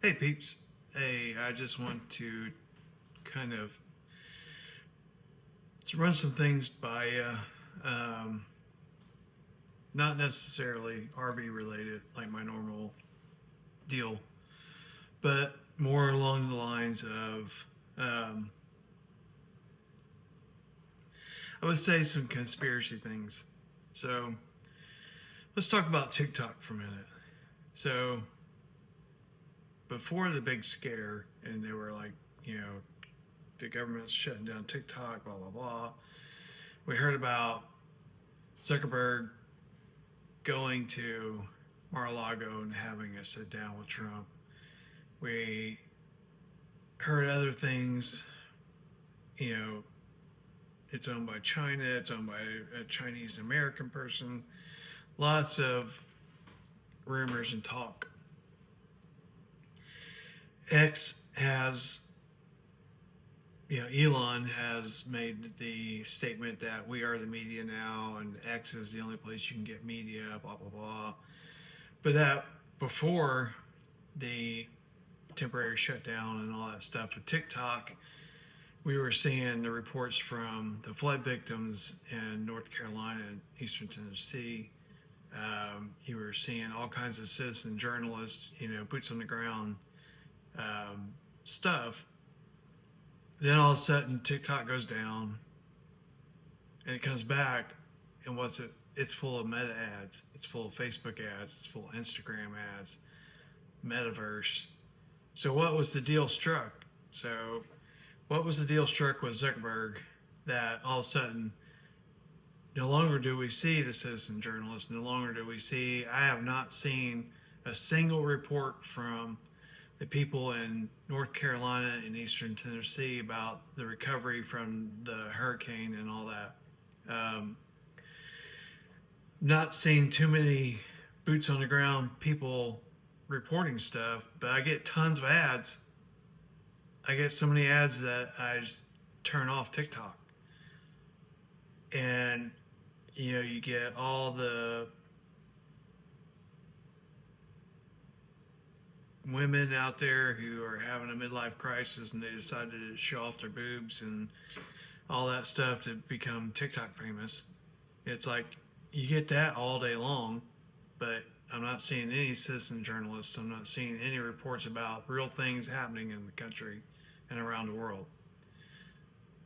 Hey peeps. Hey, I just want to kind of run some things by not necessarily RV related like my normal deal, but more along the lines of um, I would say some conspiracy things. So let's talk about TikTok for a minute. So before the big scare, and they were like, the government's shutting down TikTok, blah blah blah. We heard about Zuckerberg going to Mar-a-Lago and having a sit down with Trump. We heard other things, you know, it's owned by China, it's owned by a Chinese American person. Lots of rumors and talk. X has, Elon has made the statement that we are the media now and X is the only place you can get media, blah, blah, blah. But that before the temporary shutdown and all that stuff with TikTok, we were seeing the reports from the flood victims in North Carolina and Eastern Tennessee. You were seeing all kinds of citizen journalists, boots on the ground stuff. Then all of a sudden, TikTok goes down, and it comes back, and what's it? It's full of meta ads. It's full of Facebook ads. It's full of Instagram ads. Metaverse. So what was the deal struck? So what was the deal struck with Zuckerberg that all of a sudden no longer do we see the citizen journalists, no longer do we see, I have not seen a single report from the people in North Carolina and Eastern Tennessee about the recovery from the hurricane and all that. Not seeing too many boots on the ground people reporting stuff, but I get tons of ads. I get so many ads that I just turn off TikTok. And you get all the women out there who are having a midlife crisis and they decided to show off their boobs and all that stuff to become TikTok famous. It's like you get that all day long, but I'm not seeing any citizen journalists. I'm not seeing any reports about real things happening in the country and around the world.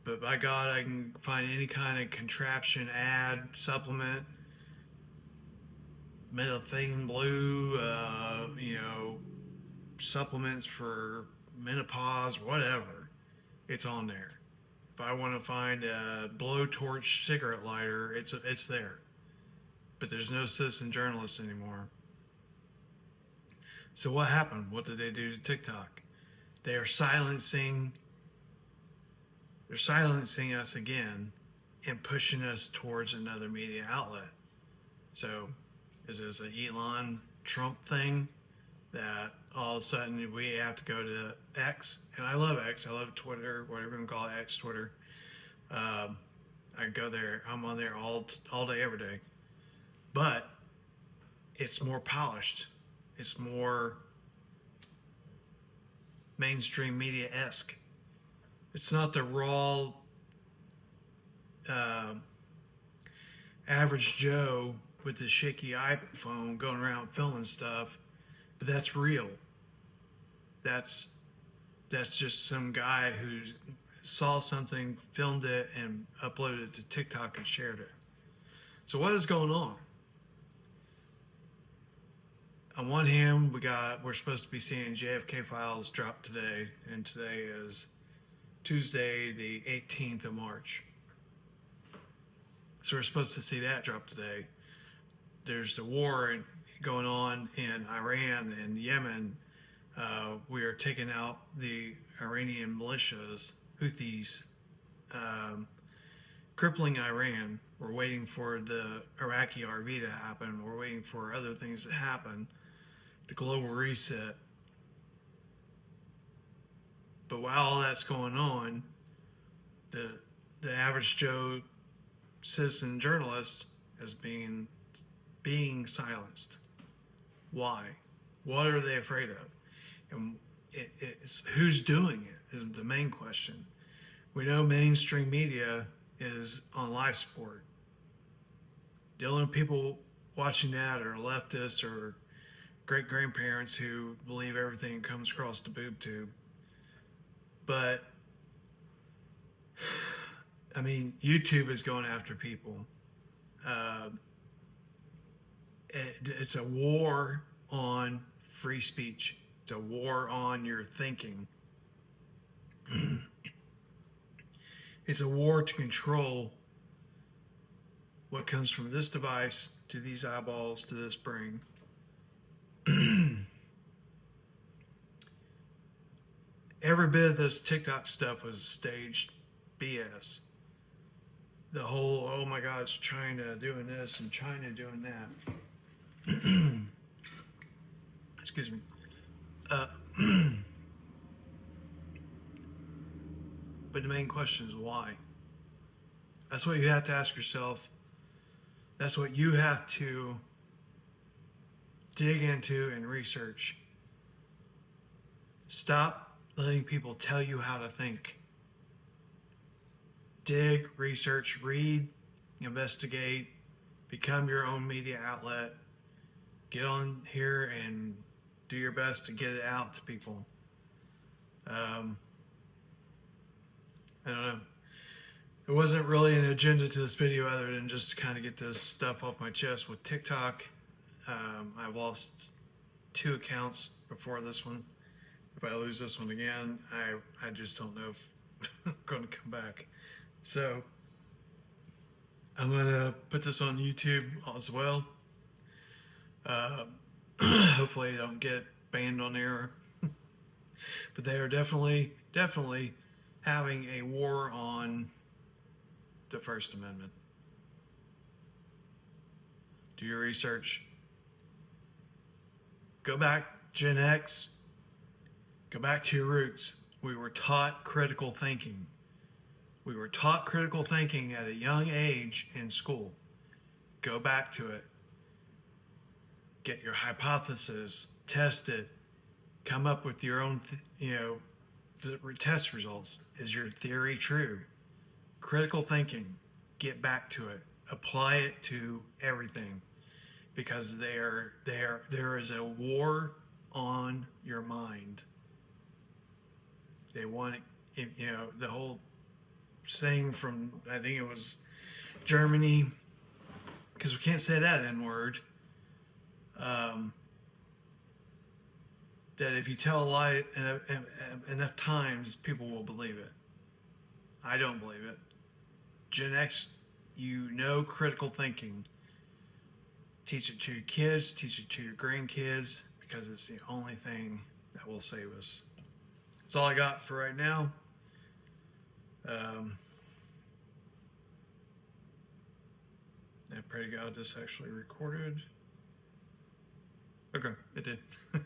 But by God, I can find any kind of contraption, ad, supplement, methane blue, supplements for menopause, whatever. It's on there. If I want to find a blowtorch cigarette lighter, it's there. But there's no citizen journalists anymore. So what happened? What did they do to TikTok? They're silencing us again and pushing us towards another media outlet. So is this an Elon Trump thing that all of a sudden we have to go to X? And I love X. I love Twitter, whatever you can call it, X, Twitter. I go there. I'm on there all day, every day. But it's more polished. It's more mainstream media-esque. It's not the raw average Joe with the shaky iPhone going around filming stuff, but that's real. That's just some guy who saw something, filmed it, and uploaded it to TikTok and shared it. So what is going on? On one hand, we're supposed to be seeing JFK Files drop today, and today is Tuesday, the 18th of March. So we're supposed to see that drop today. There's the war going on in Iran and Yemen. We are taking out the Iranian militias, Houthis, crippling Iran. We're waiting for the Iraqi RV to happen. We're waiting for other things to happen. The global reset. But while all that's going on, the average Joe citizen journalist is being silenced. Why? What are they afraid of? And it's who's doing it is the main question. We know mainstream media is on life support. The only people watching that are leftists or great grandparents who believe everything comes across the boob tube. But I mean, YouTube is going after people. Uh, it's a war on free speech. It's a war on your thinking. It's a war to control what comes from this device to these eyeballs to this brain. Every bit of this TikTok stuff was staged BS. The whole, oh my God, it's China doing this and China doing that. Excuse me. But the main question is why? That's what you have to ask yourself. That's what you have to dig into and research. Stop letting people tell you how to think. Dig, research, read, investigate, become your own media outlet. Get on here and do your best to get it out to people. I don't know. It wasn't really an agenda to this video other than just to kind of get this stuff off my chest with TikTok. I lost 2 accounts before this one. If I lose this one again, I just don't know if I'm going to come back. So I'm going to put this on YouTube as well. Hopefully I don't get banned on there. But they are definitely having a war on the First Amendment. Do your research. Go back, Gen X. Go back to your roots. We were taught critical thinking. We were taught critical thinking at a young age in school. Go back to it. Get your hypothesis, test it, come up with your own, test results. Is your theory true? Critical thinking, get back to it. Apply it to everything, because there is a war on your mind. They want it, the whole saying from, I think it was Germany, because we can't say that N word. That if you tell a lie enough times, people will believe it. I don't believe it. Gen X, critical thinking. Teach it to your kids, teach it to your grandkids, because it's the only thing that will save us. That's all I got for right now. I pray to God this actually recorded. Okay, it did. Whew.